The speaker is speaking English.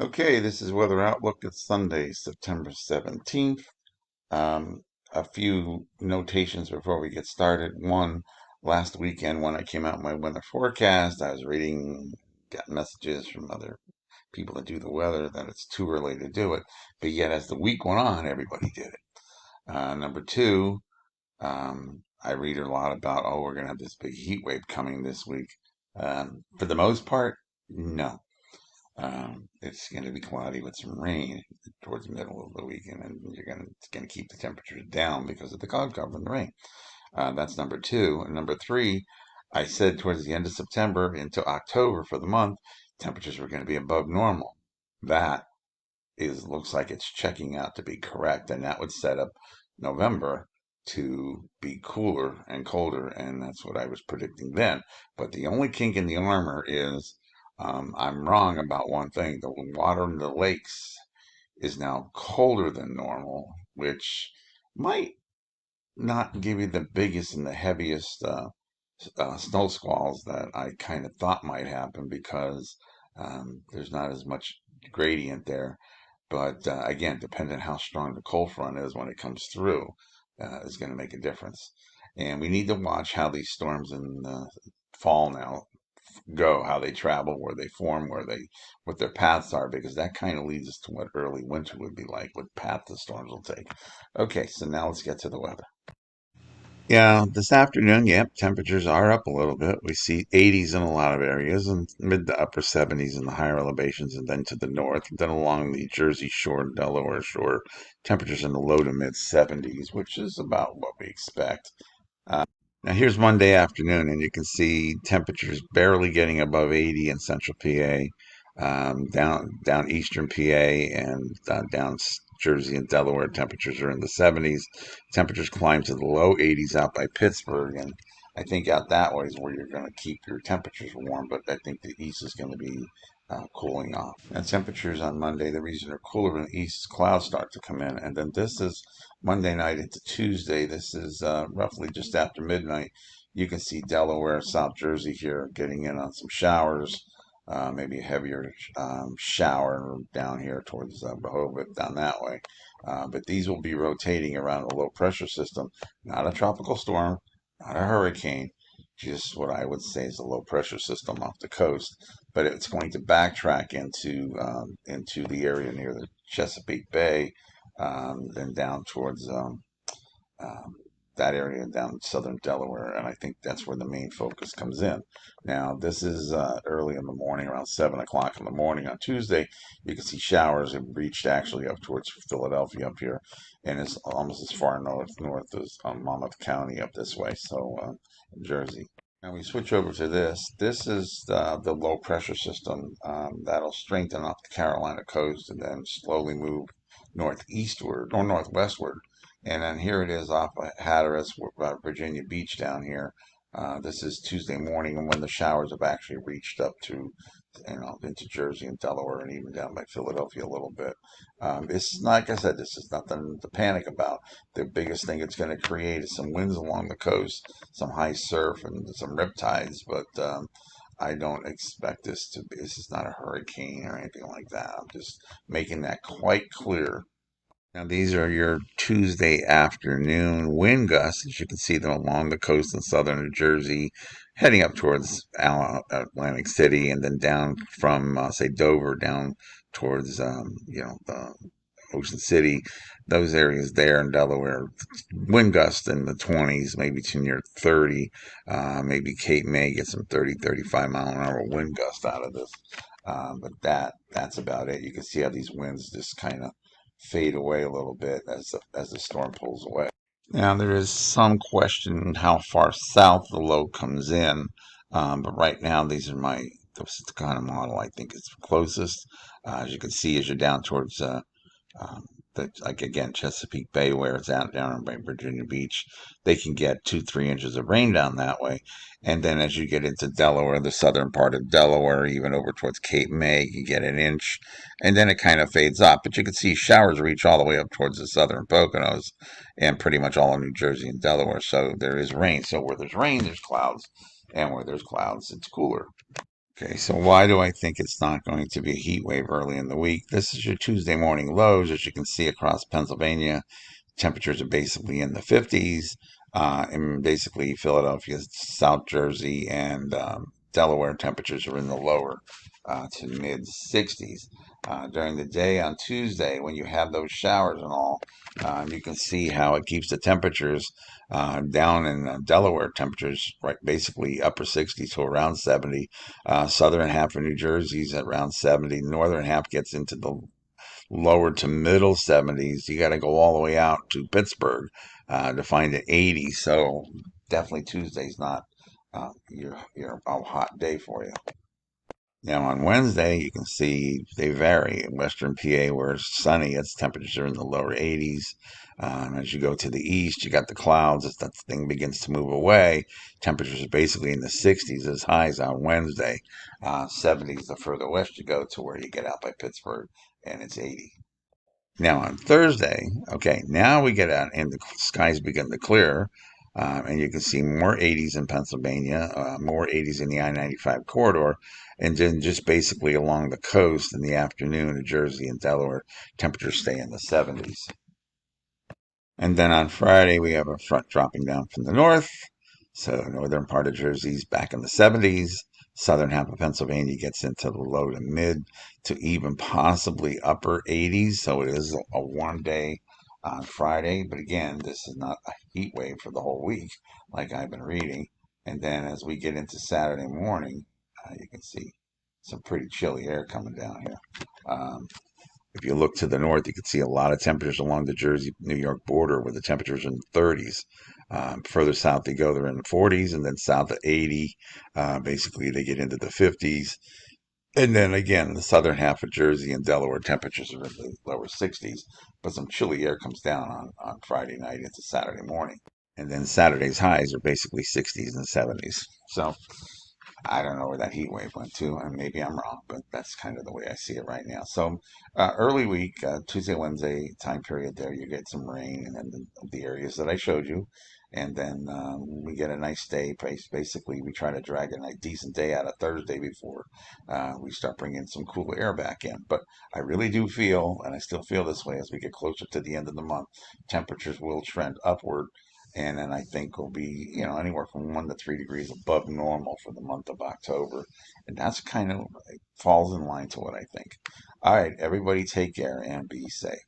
Okay, this is Weather Outlook. It's Sunday, September 17th. A few notations before we get started. One, last weekend when I came out with my weather forecast, I was got messages from other people that do the weather that it's too early to do it. But yet, as the week went on, everybody did it. Number two, I read a lot about, oh, we're going to have this big heat wave coming this week. For the most part, no. It's going to be cloudy with some rain towards the middle of the weekend, and it's going to keep the temperatures down because of the cloud cover and the rain. That's number two. And number three, I said towards the end of September into October for the month, temperatures were going to be above normal. That looks like it's checking out to be correct, and that would set up November to be cooler and colder, and that's what I was predicting then. But the only kink in the armor is I'm wrong about one thing. The water in the lakes is now colder than normal, which might not give you the biggest and the heaviest snow squalls that I kind of thought might happen because there's not as much gradient there. But again, depending on how strong the cold front is when it comes through, is going to make a difference. And we need to watch how these storms in the fall now go, how they travel, where they form, what their paths are, because that kind of leads us to what early winter would be like, what path the storms will take. Okay, so now let's get to the weather. Yeah, this afternoon, yep, temperatures are up a little bit. We see 80s in a lot of areas and mid to upper 70s in the higher elevations, and then to the north, and then along the Jersey Shore, Delaware Shore, temperatures in the low to mid 70s, which is about what we expect. Uh, Now here's Monday afternoon, and you can see temperatures barely getting above 80 in central PA, down eastern PA, and down Jersey and Delaware. Temperatures are in the 70s. Temperatures climb to the low 80s out by Pittsburgh, and I think out that way is where you're going to keep your temperatures warm. But I think the east is going to be cooling off. And temperatures on Monday, the reason they're cooler in the east is clouds start to come in, and then this is Monday night into Tuesday. This is roughly just after midnight. You can see Delaware, South Jersey here getting in on some showers, maybe a heavier shower down here towards Rehoboth, down that way. But these will be rotating around a low pressure system, not a tropical storm, not a hurricane, just what I would say is a low pressure system off the coast. But it's going to backtrack into the area near the Chesapeake Bay, then down towards um, that area down southern Delaware, and I think that's where the main focus comes in. Now, this is early in the morning, around 7 o'clock in the morning on Tuesday. You can see showers have reached actually up towards Philadelphia up here, and it's almost as far north as Monmouth County up this way, so Jersey. Now we switch over to this. This is the low pressure system that'll strengthen off the Carolina coast and then slowly move northeastward or northwestward. And then here it is off of Hatteras, Virginia Beach down here. This is Tuesday morning, and when the showers have actually reached up to, into Jersey and Delaware, and even down by Philadelphia a little bit. It's like I said, this is nothing to panic about. The biggest thing it's going to create is some winds along the coast, some high surf, and some riptides. But I don't expect this to be. This is not a hurricane or anything like that. I'm just making that quite clear. Now, these are your Tuesday afternoon wind gusts. As you can see them along the coast in southern New Jersey, heading up towards Atlantic City, and then down from, say, Dover down towards, the Ocean City, those areas there in Delaware. Wind gusts in the 20s, maybe to near 30. Maybe Cape May get some 30, 35 mile an hour wind gust out of this. But that's about it. You can see how these winds just kind of fade away a little bit as the storm pulls away. Now there is some question how far south the low comes in, but right now this is the kind of model I think is closest. As you can see, as you're down towards um, like again Chesapeake Bay, where it's out down by Virginia Beach, they can get 2, 3 inches of rain down that way. And then as you get into Delaware, the southern part of Delaware, even over towards Cape May, you get an inch, and then it kind of fades off. But you can see showers reach all the way up towards the southern Poconos and pretty much all of New Jersey and Delaware. So there is rain. So where there's rain, there's clouds, and where there's clouds, it's cooler. Okay, so why do I think it's not going to be a heat wave early in the week? This is your Tuesday morning lows, as you can see across Pennsylvania. Temperatures are basically in the 50s. In basically Philadelphia, South Jersey, and Delaware, temperatures are in the lower to mid 60s. During the day on Tuesday, when you have those showers and all, you can see how it keeps the temperatures down in Delaware. Temperatures right basically upper 60s to around 70. Southern half of New Jersey's at around 70. Northern half gets into the lower to middle 70s. You got to go all the way out to Pittsburgh to find an 80. So definitely Tuesday's not your a hot day for you. Now on Wednesday, you can see they vary. In Western PA, where it's sunny, its temperatures are in the lower 80s. As you go to the east, you got the clouds. As that thing begins to move away, temperatures are basically in the 60s as highs on Wednesday. 70s the further west you go to where you get out by Pittsburgh, and it's 80. Now on Thursday, okay, now we get out and the skies begin to clear, and you can see more 80s in Pennsylvania, more 80s in the I-95 corridor, and then just basically along the coast in the afternoon, New Jersey and Delaware, temperatures stay in the 70s. And then on Friday, we have a front dropping down from the north. So, northern part of Jersey's back in the 70s. Southern half of Pennsylvania gets into the low to mid to even possibly upper 80s. So, it is a warm day on Friday. But again, this is not a heat wave for the whole week, like I've been reading. And then as we get into Saturday morning, you can see some pretty chilly air coming down here. Um, if you look to the north, you can see a lot of temperatures along the Jersey-New York border where the temperatures are in the 30s. Further south they go, they're in the 40s, and then south of 80, basically they get into the 50s. And then again, the southern half of Jersey and Delaware temperatures are in the lower 60s, but some chilly air comes down on Friday night into Saturday morning. And then Saturday's highs are basically 60s and 70s. So I don't know where that heat wave went to, and maybe I'm wrong, but that's kind of the way I see it right now. So, early week, Tuesday, Wednesday time period there, you get some rain, and then the areas that I showed you, and then we get a nice day. Basically, we try to drag a nice, decent day out of Thursday before we start bringing some cool air back in. But I really do feel, and I still feel this way as we get closer to the end of the month, temperatures will trend upward and then I think will be, anywhere from 1 to 3 degrees above normal for the month of October. And that's kind of falls in line to what I think. All right, everybody take care and be safe.